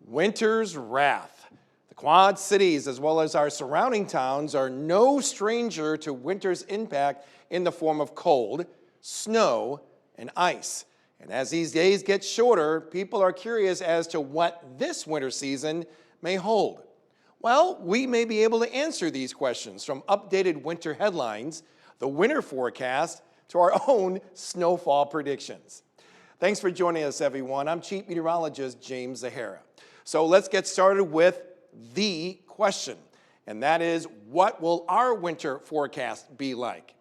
Winter's wrath. The Quad Cities, as well as our surrounding towns, are no stranger to winter's impact in the form of cold, snow, and ice. And as these days get shorter, people are curious as to what this winter season may hold. Well, we may be able to answer these questions, from updated winter headlines, the winter forecast, to our own snowfall predictions. Thanks for joining us, everyone. I'm Chief Meteorologist James Zahara. So let's get started with the question, and that is, what will our winter forecast be like?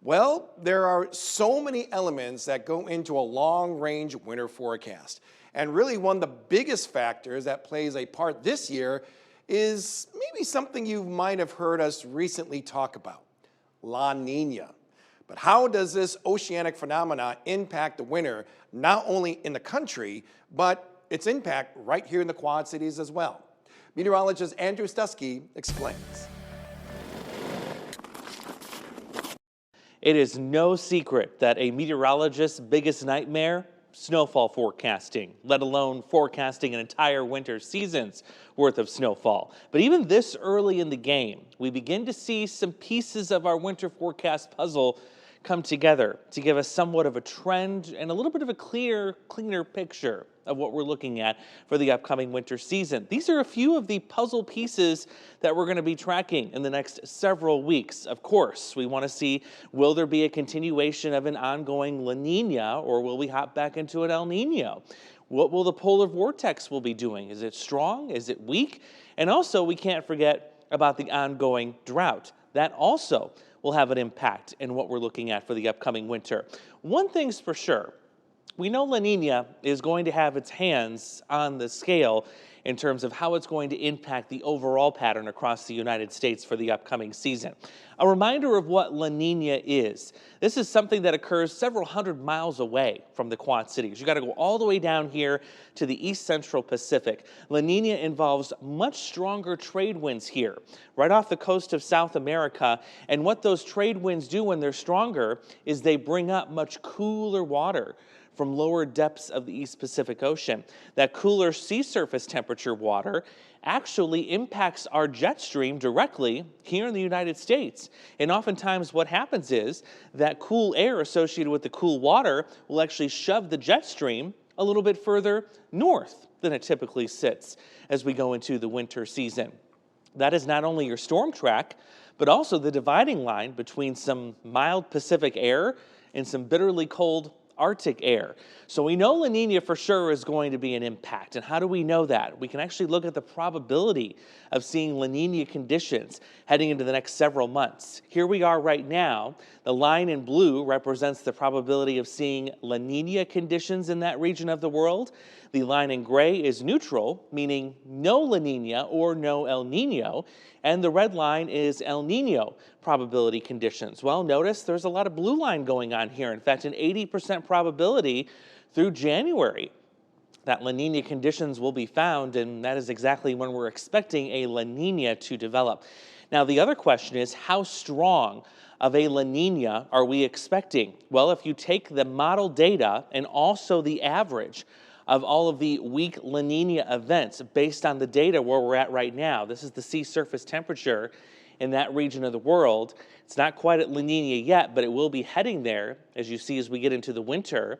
Well, there are so many elements that go into a long-range winter forecast. And really one of the biggest factors that plays a part this year is maybe something you might have heard us recently talk about, La Nina. But how does this oceanic phenomena impact the winter, not only in the country, but its impact right here in the Quad Cities as well? Meteorologist Andrew Stuskey explains. It is no secret that a meteorologist's biggest nightmare, snowfall forecasting, let alone forecasting an entire winter season's worth of snowfall. But even this early in the game, we begin to see some pieces of our winter forecast puzzle come together to give us somewhat of a trend and a little bit of a cleaner picture of what we're looking at for the upcoming winter season. These are a few of the puzzle pieces that we're going to be tracking in the next several weeks. Of course, we want to see, will there be a continuation of an ongoing La Nina, or will we hop back into an El Nino? What will the polar vortex will be doing? Is it strong? Is it weak? And also, we can't forget about the ongoing drought. That also will have an impact in what we're looking at for the upcoming winter. One thing's for sure, we know La Nina is going to have its hands on the scale in terms of how it's going to impact the overall pattern across the United States for the upcoming season. A reminder of what La Nina is. This is something that occurs several hundred miles away from the Quad Cities. You got to go all the way down here to the East Central Pacific. La Nina involves much stronger trade winds here, right off the coast of South America. And what those trade winds do when they're stronger is they bring up much cooler water from lower depths of the East Pacific Ocean. That cooler sea surface temperature water actually impacts our jet stream directly here in the United States. And oftentimes what happens is that cool air associated with the cool water will actually shove the jet stream a little bit further north than it typically sits as we go into the winter season. That is not only your storm track, but also the dividing line between some mild Pacific air and some bitterly cold Arctic air. So we know La Nina for sure is going to be an impact. And how do we know that? We can actually look at the probability of seeing La Nina conditions heading into the next several months. Here we are right now. The line in blue represents the probability of seeing La Nina conditions in that region of the world. The line in gray is neutral, meaning no La Nina or no El Nino. And the red line is El Nino probability conditions. Well, notice there's a lot of blue line going on here. In fact, an 80% probability through January that La Nina conditions will be found, and that is exactly when we're expecting a La Nina to develop. Now, the other question is, how strong of a La Nina are we expecting? Well, if you take the model data and also the average of all of the weak La Nina events based on the data where we're at right now. This is the sea surface temperature in that region of the world. It's not quite at La Nina yet, but it will be heading there, as you see, as we get into the winter.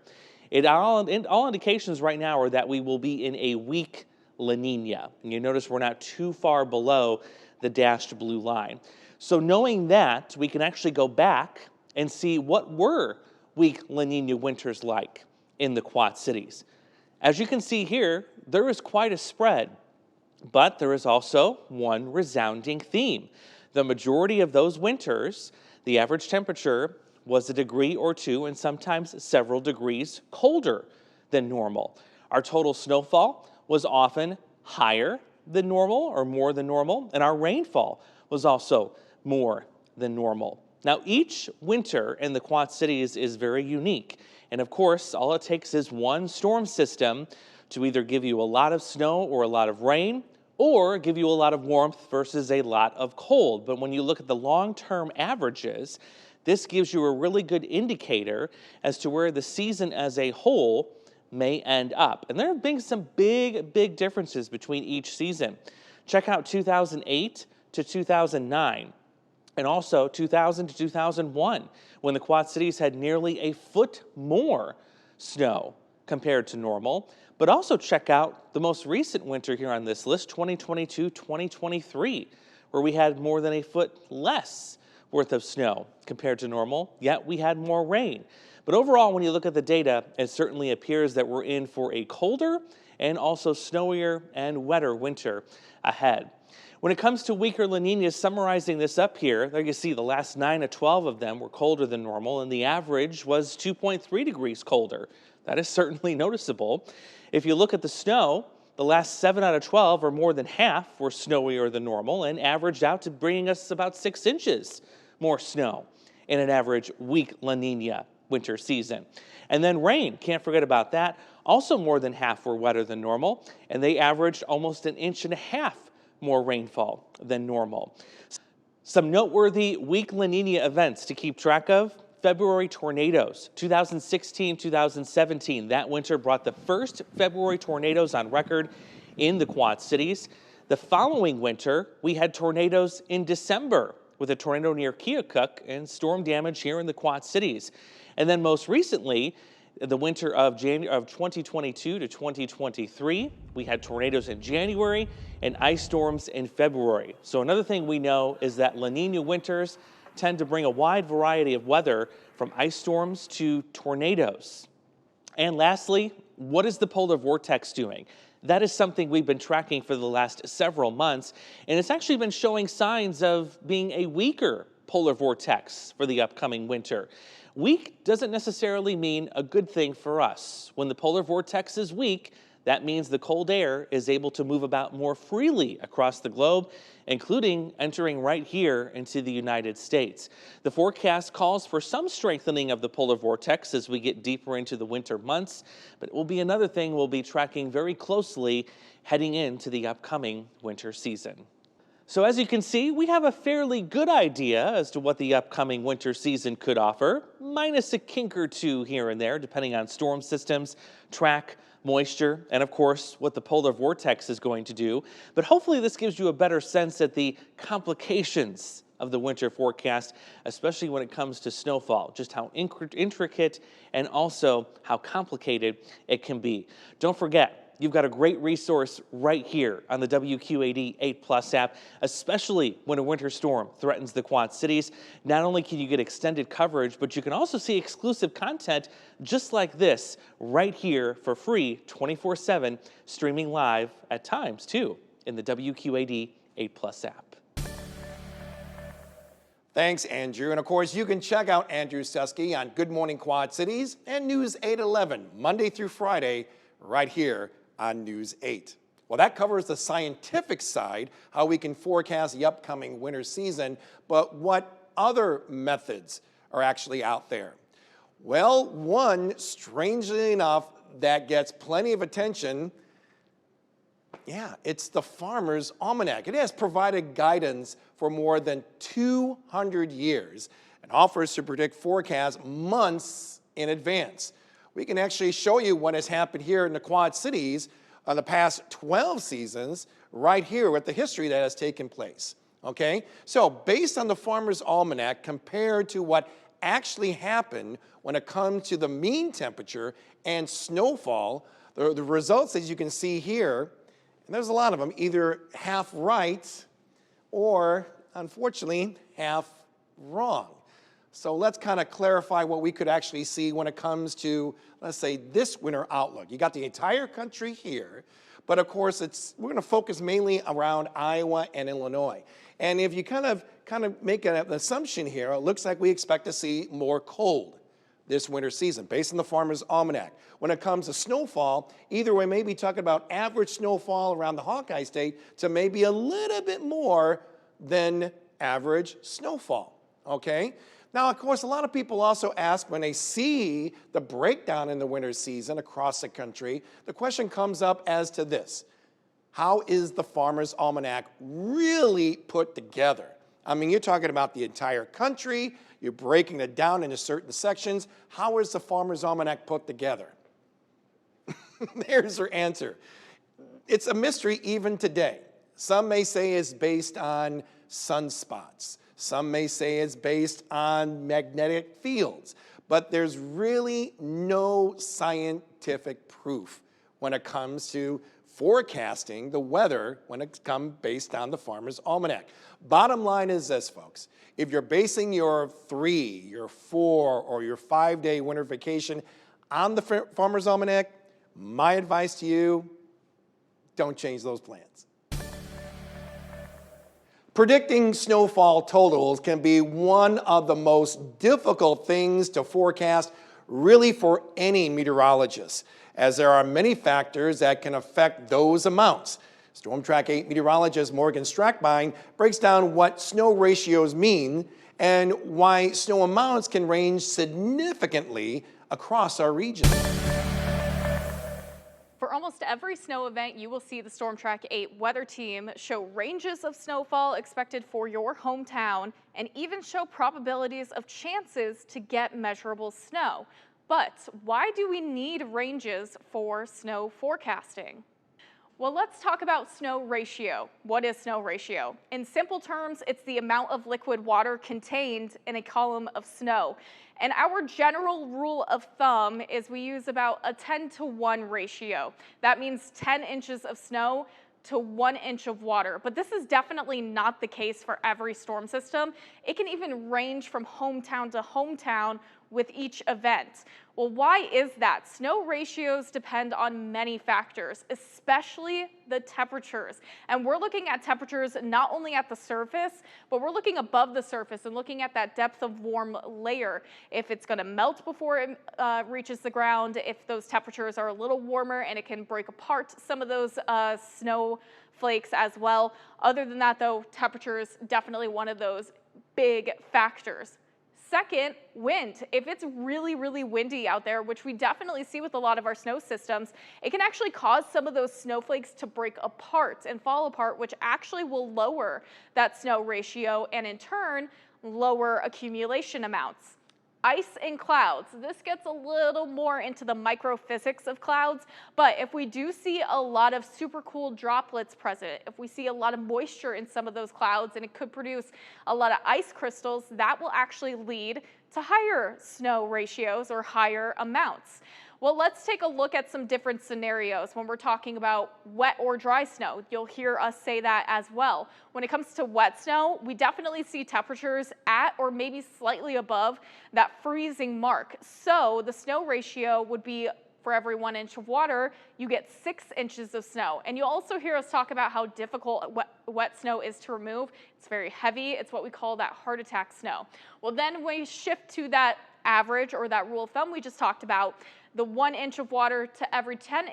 All indications right now are that we will be in a weak La Nina. And you notice we're not too far below the dashed blue line. So knowing that, we can actually go back and see what were weak La Nina winters like in the Quad Cities. As you can see here, there is quite a spread, but there is also one resounding theme. The majority of those winters, the average temperature was a degree or two and sometimes several degrees colder than normal. Our total snowfall was often higher than normal or more than normal, and our rainfall was also more than normal. Now, each winter in the Quad Cities is very unique. And of course, all it takes is one storm system to either give you a lot of snow or a lot of rain, or give you a lot of warmth versus a lot of cold. But when you look at the long-term averages, this gives you a really good indicator as to where the season as a whole may end up. And there have been some big differences between each season. Check out 2008 to 2009. And also 2000 to 2001, when the Quad Cities had nearly a foot more snow compared to normal. But also check out the most recent winter here on this list, 2022-2023, where we had more than a foot less worth of snow compared to normal, yet we had more rain. But overall, when you look at the data, it certainly appears that we're in for a colder and also snowier and wetter winter ahead. When it comes to weaker La Niñas, summarizing this up here, there you see the last 9 to 12 of them were colder than normal, and the average was 2.3 degrees colder. That is certainly noticeable. If you look at the snow, the last 7 out of 12, or more than half, were snowier than normal and averaged out to bringing us about 6 inches more snow in an average weak La Niña winter season. And then rain, can't forget about that. Also more than half were wetter than normal, and they averaged almost 1.5 inches more rainfall than normal. Some noteworthy weak La Niña events to keep track of. February tornadoes, 2016-2017. That winter brought the first February tornadoes on record in the Quad Cities. The following winter, we had tornadoes in December with a tornado near Keokuk and storm damage here in the Quad Cities. And then most recently, the winter of 2022 to 2023, we had tornadoes in January and ice storms in February. So another thing we know is that La Niña winters tend to bring a wide variety of weather, from ice storms to tornadoes. And lastly, what is the polar vortex doing? That is something we've been tracking for the last several months, and it's actually been showing signs of being a weaker polar vortex for the upcoming winter. Weak doesn't necessarily mean a good thing for us. When the polar vortex is weak, that means the cold air is able to move about more freely across the globe, including entering right here into the United States. The forecast calls for some strengthening of the polar vortex as we get deeper into the winter months, but it will be another thing we'll be tracking very closely heading into the upcoming winter season. So as you can see, we have a fairly good idea as to what the upcoming winter season could offer, minus a kink or two here and there, depending on storm systems, track, moisture, and of course, what the polar vortex is going to do. But hopefully this gives you a better sense at the complications of the winter forecast, especially when it comes to snowfall, just how intricate and also how complicated it can be. Don't forget, you've got a great resource right here on the WQAD 8 Plus app, especially when a winter storm threatens the Quad Cities. Not only can you get extended coverage, but you can also see exclusive content just like this right here for free 24/7, streaming live at times too in the WQAD 8 Plus app. Thanks, Andrew. And of course, you can check out Andrew Susky on Good Morning Quad Cities and News 811, Monday through Friday, right here on News 8. Well, that covers the scientific side, how we can forecast the upcoming winter season, but what other methods are actually out there? Well, one, strangely enough, that gets plenty of attention. Yeah, it's the Farmer's Almanac. It has provided guidance for more than 200 years and offers to predict forecasts months in advance. We can actually show you what has happened here in the Quad Cities on the past 12 seasons right here with the history that has taken place, okay? So based on the Farmer's Almanac, compared to what actually happened when it comes to the mean temperature and snowfall, the results, as you can see here, and there's a lot of them, either half right or, unfortunately, half wrong. So let's kind of clarify what we could actually see when it comes to, let's say, this winter outlook. You got the entire country here, but of course we're going to focus mainly around Iowa and Illinois. And if you kind of make an assumption here, it looks like we expect to see more cold this winter season, based on the Farmer's Almanac. When it comes to snowfall, either way, maybe talking about average snowfall around the Hawkeye State to maybe a little bit more than average snowfall, okay? Now, of course, a lot of people also ask when they see the breakdown in the winter season across the country, the question comes up as to this: how is the Farmer's Almanac really put together? I mean, you're talking about the entire country, you're breaking it down into certain sections. How is the Farmer's Almanac put together? There's her answer. It's a mystery even today. Some may say it's based on sunspots. Some may say it's based on magnetic fields. But there's really no scientific proof when it comes to forecasting the weather when it's come based on the Farmer's Almanac. Bottom line is this, folks. If you're basing your 3, your 4, or your 5-day winter vacation on the Farmer's Almanac, my advice to you, don't change those plans. Predicting snowfall totals can be one of the most difficult things to forecast, really, for any meteorologist, as there are many factors that can affect those amounts. Storm Track 8 meteorologist Morgan Strackbine breaks down what snow ratios mean and why snow amounts can range significantly across our region. For almost every snow event, you will see the Storm Track 8 weather team show ranges of snowfall expected for your hometown and even show probabilities of chances to get measurable snow. But why do we need ranges for snow forecasting? Well, let's talk about snow ratio. What is snow ratio? In simple terms, it's the amount of liquid water contained in a column of snow. And our general rule of thumb is we use about a 10-to-1 ratio. That means 10 inches of snow to 1 inch of water. But this is definitely not the case for every storm system. It can even range from hometown to hometown with each event. Well, why is that? Snow ratios depend on many factors, especially the temperatures. And we're looking at temperatures not only at the surface, but we're looking above the surface and looking at that depth of warm layer. If it's gonna melt before it reaches the ground, if those temperatures are a little warmer and it can break apart some of those snowflakes as well. Other than that though, temperature is definitely one of those big factors. Second, wind. If it's really, really windy out there, which we definitely see with a lot of our snow systems, it can actually cause some of those snowflakes to break apart and fall apart, which actually will lower that snow ratio and in turn, lower accumulation amounts. Ice and clouds. This gets a little more into the microphysics of clouds, but if we do see a lot of supercooled droplets present, if we see a lot of moisture in some of those clouds and it could produce a lot of ice crystals, that will actually lead to higher snow ratios or higher amounts. Well, let's take a look at some different scenarios when we're talking about wet or dry snow. You'll hear us say that as well. When it comes to wet snow, we definitely see temperatures at or maybe slightly above that freezing mark. So the snow ratio would be for every 1 inch of water, you get 6 inches of snow. And you'll also hear us talk about how difficult wet snow is to remove. It's very heavy. It's what we call that heart attack snow. Well, then when we shift to that average or that rule of thumb we just talked about, the 1 inch of water to every 10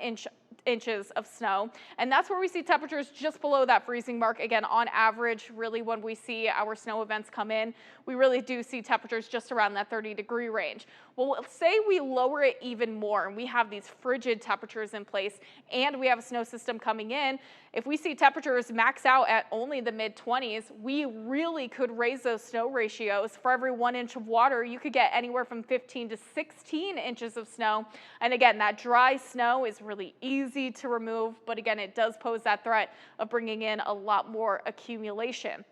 inches of snow. And that's where we see temperatures just below that freezing mark. Again, on average, really when we see our snow events come in, we really do see temperatures just around that 30-degree range. Well, say we lower it even more and we have these frigid temperatures in place and we have a snow system coming in. If we see temperatures max out at only the mid-20s, we really could raise those snow ratios. For every 1 inch of water, you could get anywhere from 15 to 16 inches of snow. And again, that dry snow is really easy to remove, but again, it does pose that threat of bringing in a lot more accumulation.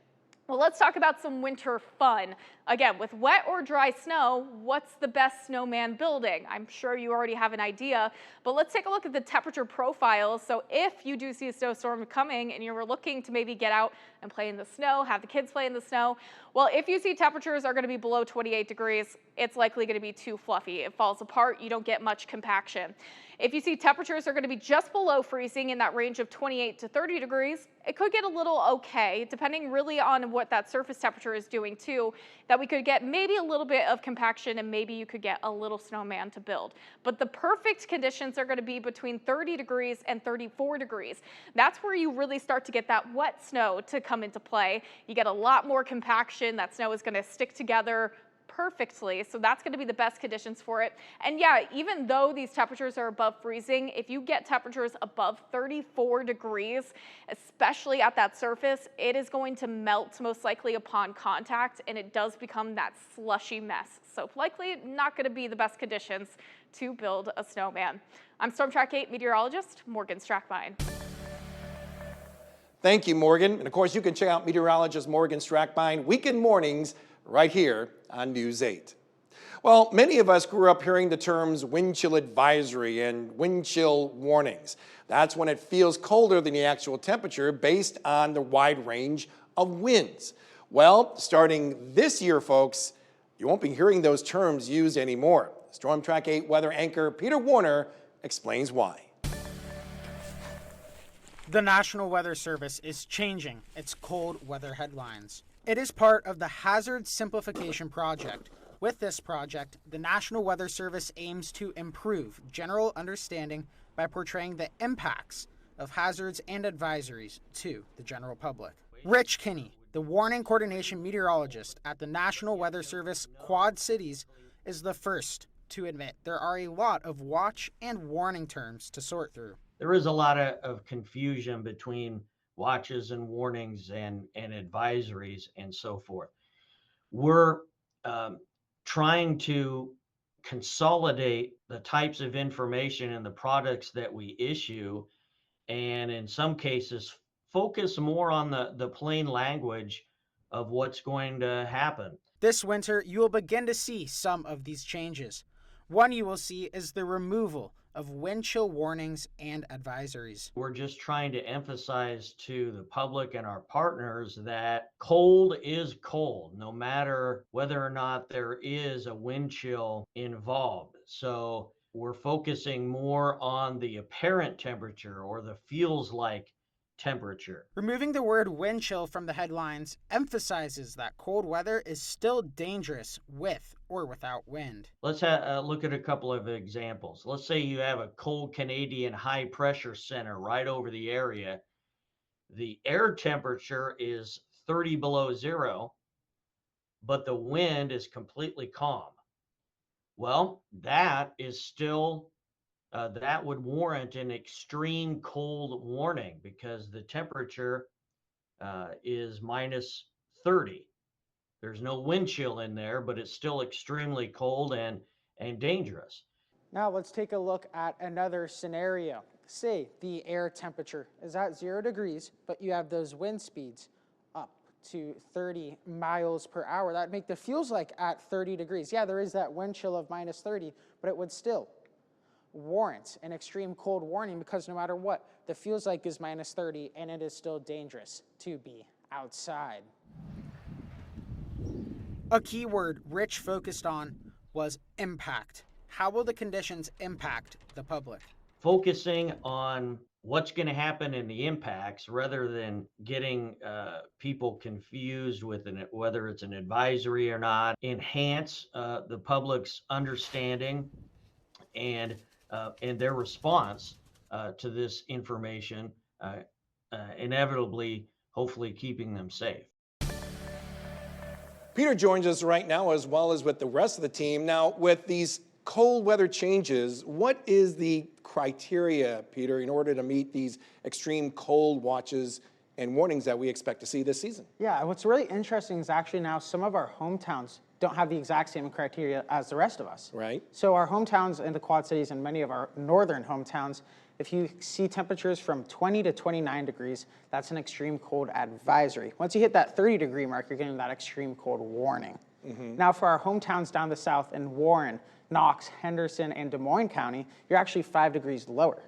Well, let's talk about some winter fun. Again, with wet or dry snow, what's the best snowman building? I'm sure you already have an idea, but let's take a look at the temperature profiles. So if you do see a snowstorm coming and you're looking to maybe get out and play in the snow, have the kids play in the snow, well, if you see temperatures are going to be below 28 degrees, it's likely going to be too fluffy. It falls apart, you don't get much compaction. If you see temperatures are going to be just below freezing in that range of 28 to 30 degrees, it could get a little okay, depending really on what that surface temperature is doing too, that we could get maybe a little bit of compaction and maybe you could get a little snowman to build. But the perfect conditions are going to be between 30 degrees and 34 degrees. That's where you really start to get that wet snow to come into play. You get a lot more compaction. That snow is going to stick together perfectly. So that's going to be the best conditions for it. And yeah, even though these temperatures are above freezing, if you get temperatures above 34 degrees, especially at that surface, it is going to melt most likely upon contact, and it does become that slushy mess. So likely not going to be the best conditions to build a snowman. I'm Storm Track 8 meteorologist Morgan Strackbine. Thank you, Morgan. And of course, you can check out meteorologist Morgan Strackbine weekend mornings right here on News 8. Well, many of us grew up hearing the terms wind chill advisory and wind chill warnings. That's when it feels colder than the actual temperature based on the wide range of winds. Well, starting this year, folks, you won't be hearing those terms used anymore. Storm Track 8 weather anchor Peter Warner explains why. The National Weather Service is changing its cold weather headlines. It is part of the Hazard Simplification Project. With this project, the National Weather Service aims to improve general understanding by portraying the impacts of hazards and advisories to the general public. Rich Kinney, the warning coordination meteorologist at the National Weather Service Quad Cities, is the first to admit there are a lot of watch and warning terms to sort through. There is a lot of confusion between watches and warnings and advisories and so forth. We're trying to consolidate the types of information and the products that we issue, and in some cases, focus more on the plain language of what's going to happen. This winter, you will begin to see some of these changes. One you will see is the removal of wind chill warnings and advisories. We're just trying to emphasize to the public and our partners that cold is cold, no matter whether or not there is a wind chill involved. So we're focusing more on the apparent temperature or the feels like temperature. Removing the word wind chill from the headlines emphasizes that cold weather is still dangerous with or without wind. Let's look at a couple of examples. Let's say you have a cold Canadian high pressure center right over the area. The air temperature is 30 below zero, but the wind is completely calm. Well, that is still that would warrant an extreme cold warning because the temperature is minus 30. There's no wind chill in there, but it's still extremely cold and dangerous. Now let's take a look at another scenario. Say the air temperature is at 0 degrees, but you have those wind speeds up to 30 miles per hour. That would make the feels like at 30 degrees. Yeah, there is that wind chill of minus 30, but it would still warrant an extreme cold warning because no matter what, the feels like is minus 30 and it is still dangerous to be outside. A key word Rich focused on was impact. How will the conditions impact the public? Focusing on what's going to happen in the impacts rather than getting people confused with whether it's an advisory or not. Enhance the public's understanding and their response to this information, inevitably, hopefully keeping them safe. Peter joins us right now, as well as with the rest of the team. Now, with these cold weather changes, what is the criteria, Peter, in order to meet these extreme cold watches and warnings that we expect to see this season? Yeah, what's really interesting is actually now some of our hometowns don't have the exact same criteria as the rest of us. Right. So our hometowns in the Quad Cities and many of our northern hometowns, if you see temperatures from 20 to 29 degrees, that's an extreme cold advisory. Once you hit that 30-degree mark, you're getting that extreme cold warning. Now for our hometowns down the south in Warren, Knox, Henderson, and Des Moines County, you're actually 5 degrees lower.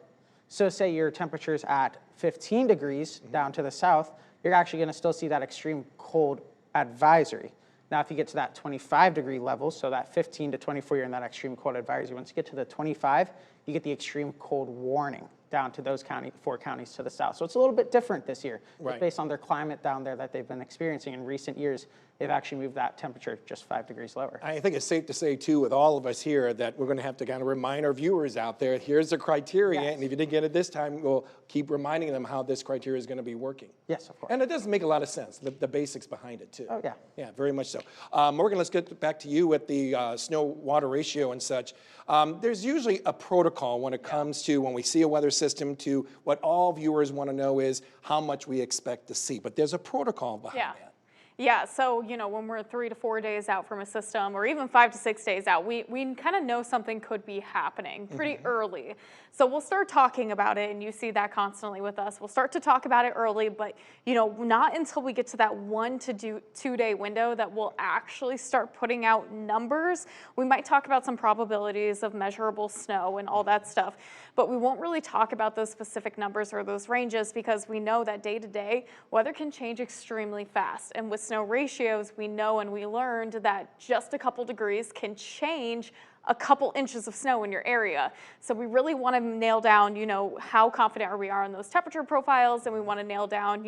So say your temperature's at 15 degrees down to the south, you're actually going to still see that extreme cold advisory. Now, if you get to that 25-degree level, so that 15 to 24, you're in that extreme cold advisory. Once you get to the 25, you get the extreme cold warning down to those 4 counties to the south. So it's a little bit different this year, Right. based on their climate down there that they've been experiencing in recent years. they've actually moved that temperature just 5 degrees lower. I think it's safe to say, too, with all of us here, that we're going to have to kind of remind our viewers out there, here's the criteria, Yes. and if you didn't get it this time, we'll keep reminding them how this criteria is going to be working. Yes, of course. And it does make a lot of sense, the basics behind it, too. Oh, yeah. Yeah, very much so. Morgan, let's get back to you with the snow-water ratio and such. There's usually a protocol when it comes to when we see a weather system to what all viewers want to know is how much we expect to see. But there's a protocol behind that. Yeah, so, when we're 3 to 4 days out from a system, or even 5 to 6 days out, we kind of know something could be happening pretty early. So we'll start talking about it, and you see that constantly with us. We'll start to talk about it early, but, not until we get to that 1 to 2 day window that we'll actually start putting out numbers. We might talk about some probabilities of measurable snow and all that stuff, but we won't really talk about those specific numbers or those ranges because we know that day to day, weather can change extremely fast. And with snow ratios, we know and we learned that just a couple degrees can change a couple inches of snow in your area. So we really want to nail down, how confident we are in those temperature profiles, and we want to nail down,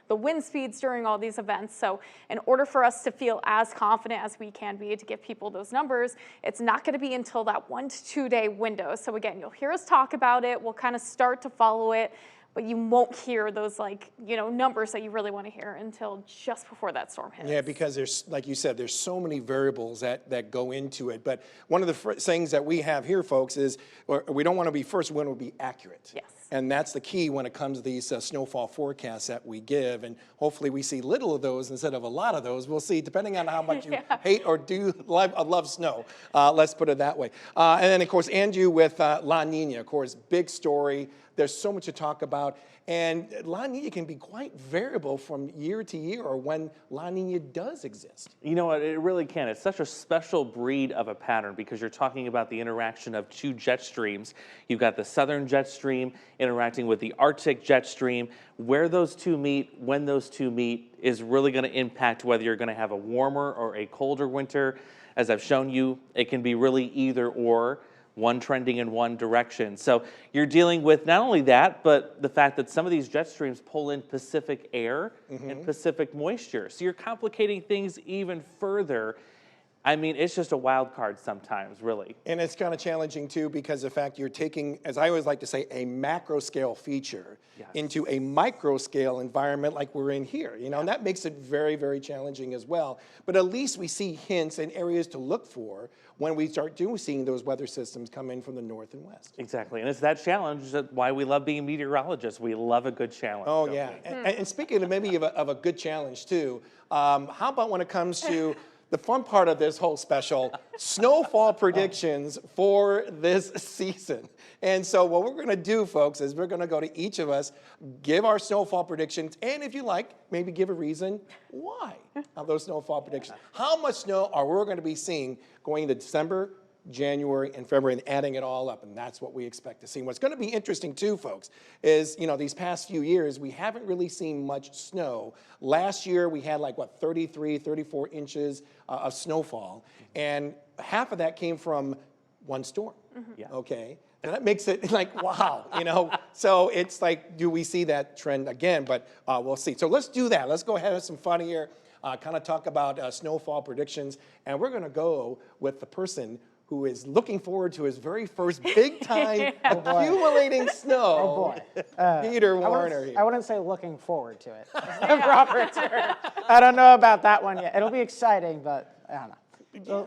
the wind speeds during all these events. So in order for us to feel as confident as we can be to give people those numbers, it's not going to be until that 1 to 2 day window. So again, you'll hear us talk about it. We'll kind of start to follow it, but you won't hear those numbers that you really want to hear until just before that storm hits. Yeah, because there's, like you said, there's so many variables that go into it. But one of the things that we have here, folks, is we don't want to be first, we want to be accurate. Yes. And that's the key when it comes to these snowfall forecasts that we give. And hopefully we see little of those instead of a lot of those. We'll see, depending on how much you hate or do love snow. Let's put it that way. And then, of course, Andrew with La Nina, of course, big story. There's so much to talk about. And La Nina can be quite variable from year to year or when La Nina does exist. You know what, it really can. It's such a special breed of a pattern because you're talking about the interaction of two jet streams. You've got the southern jet stream interacting with the Arctic jet stream. Where those two meet, when those two meet, is really going to impact whether you're going to have a warmer or a colder winter. As I've shown you, it can be really either or. One trending in one direction. So you're dealing with not only that, but the fact that some of these jet streams pull in Pacific air and Pacific moisture. So you're complicating things even further. I mean, it's just a wild card sometimes, really. And it's kind of challenging, too, because the fact you're taking, as I always like to say, a macro scale feature into a micro scale environment like we're in here, and that makes it very, very challenging as well. But at least we see hints and areas to look for when we start seeing those weather systems come in from the north and west. Exactly, and it's that challenge that why we love being meteorologists. We love a good challenge. Oh, yeah, and speaking of maybe of a good challenge, too, how about when it comes to the fun part of this whole special, snowfall predictions for this season. And so what we're going to do, folks, is we're going to go to each of us, give our snowfall predictions, and if you like, maybe give a reason why of those snowfall predictions. How much snow are we going to be seeing going into December, January, and February, and adding it all up, and that's what we expect to see. What's going to be interesting, too, folks, is, these past few years, we haven't really seen much snow. Last year, we had 33, 34 inches of snowfall, and half of that came from one storm, okay? And that makes it wow, So it's do we see that trend again? But we'll see. So let's do that. Let's go ahead and have some fun here, kind of talk about snowfall predictions, and we're going to go with the person who is looking forward to his very first big-time accumulating snow, Peter Warner here. I wouldn't say looking forward to it. Proper term. I don't know about that one yet. It'll be exciting, but I don't know.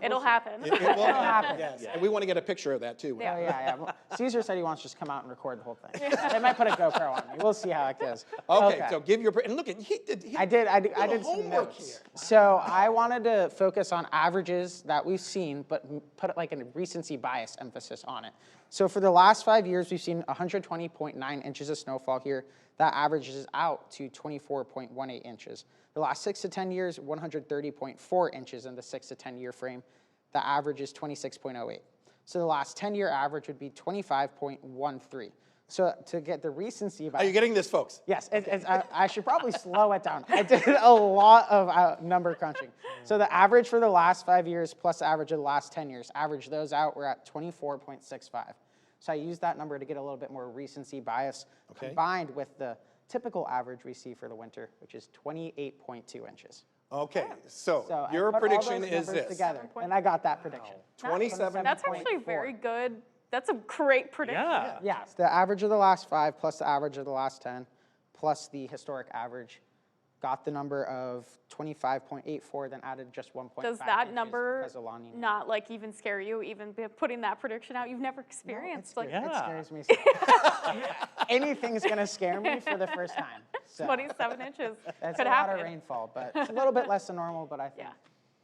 It'll happen. It will happen, yes. And we want to get a picture of that, too. Yeah. Oh, yeah. Well, Caesar said he wants to just come out and record the whole thing. They might put a GoPro on me. We'll see how it goes. Okay, so give your, and look at, I did some homework notes. here. So I wanted to focus on averages that we've seen, but put a recency bias emphasis on it. So for the last 5 years, we've seen 120.9 inches of snowfall here. That averages out to 24.18 inches. The last 6 to 10 years, 130.4 inches in the 6 to 10 year frame. The average is 26.08. So the last 10-year average would be 25.13. So to get the recency bias. Are you getting this, folks? Yes, I should probably slow it down. I did a lot of number crunching. So the average for the last 5 years plus the average of the last 10 years, average those out, we're at 24.65. So I used that number to get a little bit more recency bias combined with the typical average we see for the winter, which is 28.2 inches. Okay, So so I your put all prediction those is numbers this. together, and I got that prediction. 27. That's actually 7.4. very good. That's a great prediction. Yeah. Yes, the average of the last 5 plus the average of the last 10 plus the historic average got the number of 25.84, then added just 1.5 Does that inches number because of La Nina. not like even scare you, even putting that prediction out? You've never experienced like It Yeah. scares me. So anything's gonna scare me for the first time. So 27 inches. that's Could a lot happen. of rainfall, but it's a little bit less than normal. But I think Yeah.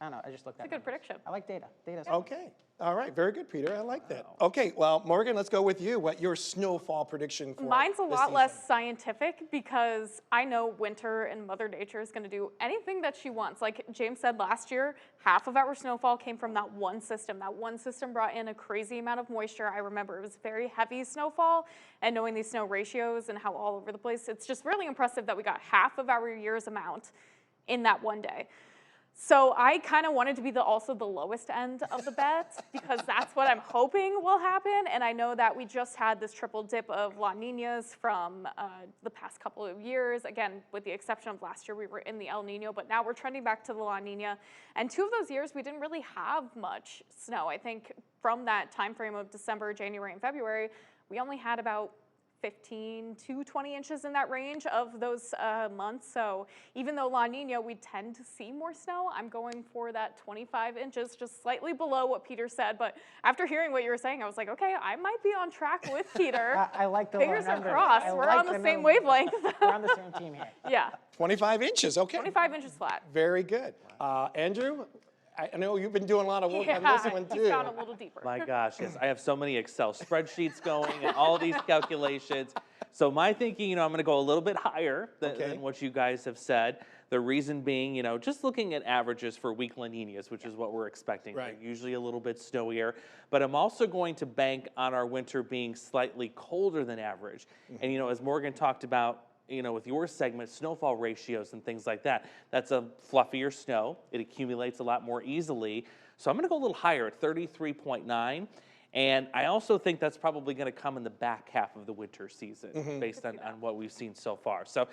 I don't know. I just looked at It's a good numbers. prediction. I like data. Data's Okay, all right, very good, Peter, I like that. Okay, well, Morgan, let's go with you. What your snowfall prediction for Mine's a this lot season? less scientific because I know winter and Mother Nature is going to do anything that she wants. Like James said last year, half of our snowfall came from that one system. That one system brought in a crazy amount of moisture. I remember it was very heavy snowfall, and knowing these snow ratios and how all over the place, it's just really impressive that we got half of our year's amount in that one day. So I kind of wanted to be also the lowest end of the bet because that's what I'm hoping will happen. And I know that we just had this triple dip of La Ninas from the past couple of years. Again, with the exception of last year, we were in the El Nino, but now we're trending back to the La Nina. And 2 of those years, we didn't really have much snow. I think from that time frame of December, January, and February, we only had about 15 to 20 inches in that range of those months. So even though La Nina, we tend to see more snow, I'm going for that 25 inches, just slightly below what Peter said. But after hearing what you were saying, I was like, okay, I might be on track with Peter. I like the low Fingers are number. crossed. I We're like on the same number. wavelength. We're on the same team here. Yeah, 25 inches, okay. 25 inches flat. Very good. Andrew, I know you've been doing a lot of work on this one he's too. gone a little deeper. My gosh, yes. I have so many Excel spreadsheets going and all these calculations. So my thinking, I'm going to go a little bit higher than what you guys have said. The reason being, just looking at averages for weak La Ninas, which is what we're expecting. Right. They're usually a little bit snowier. But I'm also going to bank on our winter being slightly colder than average. And, as Morgan talked about, with your segment, snowfall ratios and things like that, that's a fluffier snow. It accumulates a lot more easily. So I'm going to go a little higher at 33.9. And I also think that's probably going to come in the back half of the winter season based on what we've seen so far. So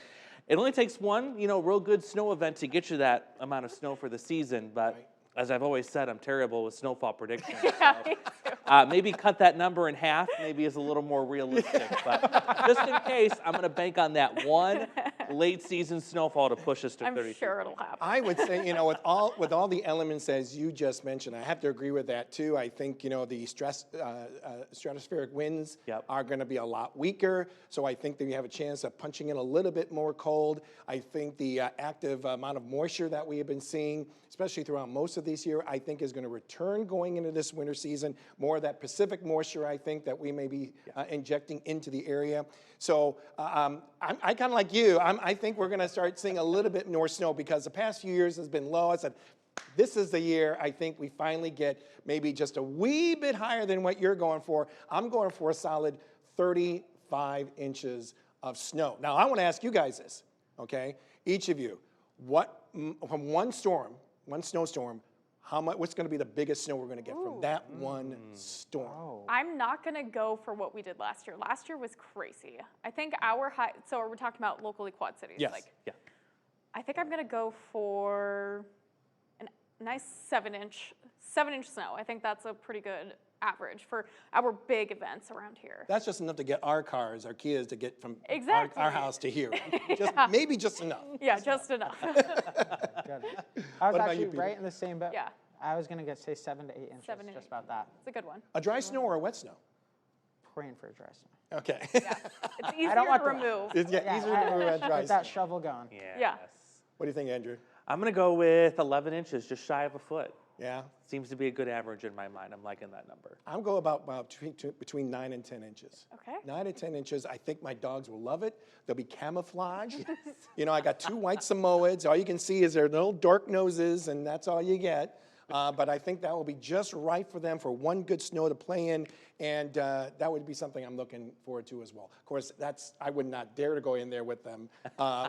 it only takes one, real good snow event to get you that amount of snow for the season. But as I've always said, I'm terrible with snowfall predictions. Maybe cut that number in half, maybe is a little more realistic. But just in case, I'm going to bank on that one late season snowfall to push us to 33. I'm sure it'll happen. I would say, with all the elements as you just mentioned, I have to agree with that too. I think, the stratospheric winds are going to be a lot weaker. So I think that we have a chance of punching in a little bit more cold. I think the active amount of moisture that we have been seeing, especially throughout most of this year, I think is going to return going into this winter season. More of that Pacific moisture, I think, that we may be injecting into the area. So I kind of like you. I think we're going to start seeing a little bit more snow because the past few years has been low. I said, this is the year I think we finally get maybe just a wee bit higher than what you're going for. I'm going for a solid 35 inches of snow. Now, I want to ask you guys this, okay? Each of you, from one snowstorm, what's going to be the biggest snow we're going to get from that one storm? I'm not going to go for what we did last year. Last year was crazy. I think our high, so we're talking about locally quad cities. Yes. I think I'm going to go for a nice 7-inch snow. I think that's a pretty good average for our big events around here. That's just enough to get our Kias to get from Exactly. our house to here. Maybe just enough. Yeah, just enough. Good. I was about actually you, Peter? right in the same boat. Yeah. I was going to say 7 to 8 inches, 7 to just 8. about that. It's a good one. A dry snow or a wet snow? Praying for a dry snow. Okay. Yeah. It's easier to want the- remove. It's easier to remove a dry Get snow. that shovel going. Yeah. What do you think, Andrew? I'm going to go with 11 inches, just shy of a foot. Yeah. Seems to be a good average in my mind. I'm liking that number. I'll go about between 9 and 10 inches. Okay. 9 to 10 inches. I think my dogs will love it. They'll be camouflaged. I got 2 white Samoyeds. All you can see is their little dark noses, and that's all you get. But I think that will be just right for them for one good snow to play in, and that would be something I'm looking forward to as well. Of course, I would not dare to go in there with them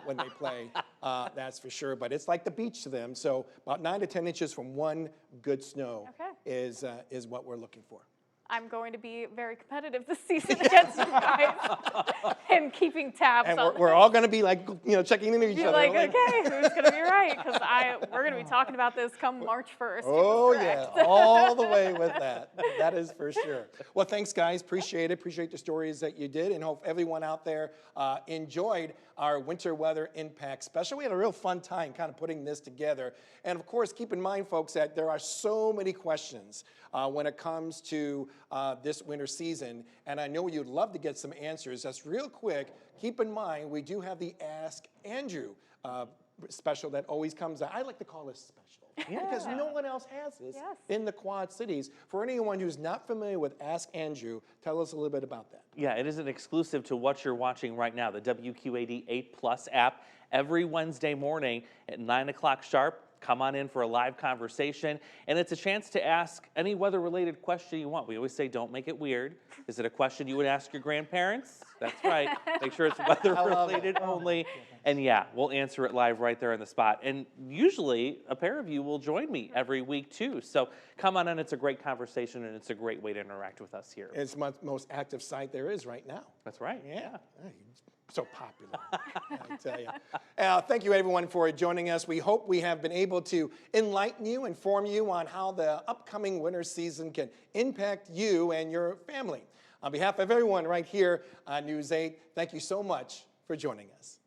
when they play, that's for sure. But it's like the beach to them. So about 9 to 10 inches from one good snow is what we're looking for. I'm going to be very competitive this season against you guys and keeping tabs And on we're all going to be like, checking into each You're other. like, okay, who's going to be right? Because we're going to be talking about this come March 1st. Oh, yeah, all the way with that. That is for sure. Well, thanks, guys. Appreciate it. Appreciate the stories that you did, and hope everyone out there enjoyed our winter weather impact special. We had a real fun time kind of putting this together. And, of course, keep in mind, folks, that there are so many questions when it comes to this winter season, and I know you'd love to get some answers. Just real quick, keep in mind, we do have the Ask Andrew special that always comes out. I like to call this special because no one else has this in the Quad Cities. For anyone who's not familiar with Ask Andrew, tell us a little bit about that. Yeah, it is an exclusive to what you're watching right now, the WQAD 8 Plus app. Every Wednesday morning at 9 o'clock sharp, come on in for a live conversation, and it's a chance to ask any weather-related question you want. We always say, don't make it weird. Is it a question you would ask your grandparents? That's right. Make sure it's weather-related only. And yeah, we'll answer it live right there on the spot. And usually, a pair of you will join me every week, too. So come on in. It's a great conversation, and it's a great way to interact with us here. It's the most active site there is right now. That's right. Yeah. So popular, I tell you. Thank you, everyone, for joining us. We hope we have been able to enlighten you, inform you on how the upcoming winter season can impact you and your family. On behalf of everyone right here on News 8, thank you so much for joining us.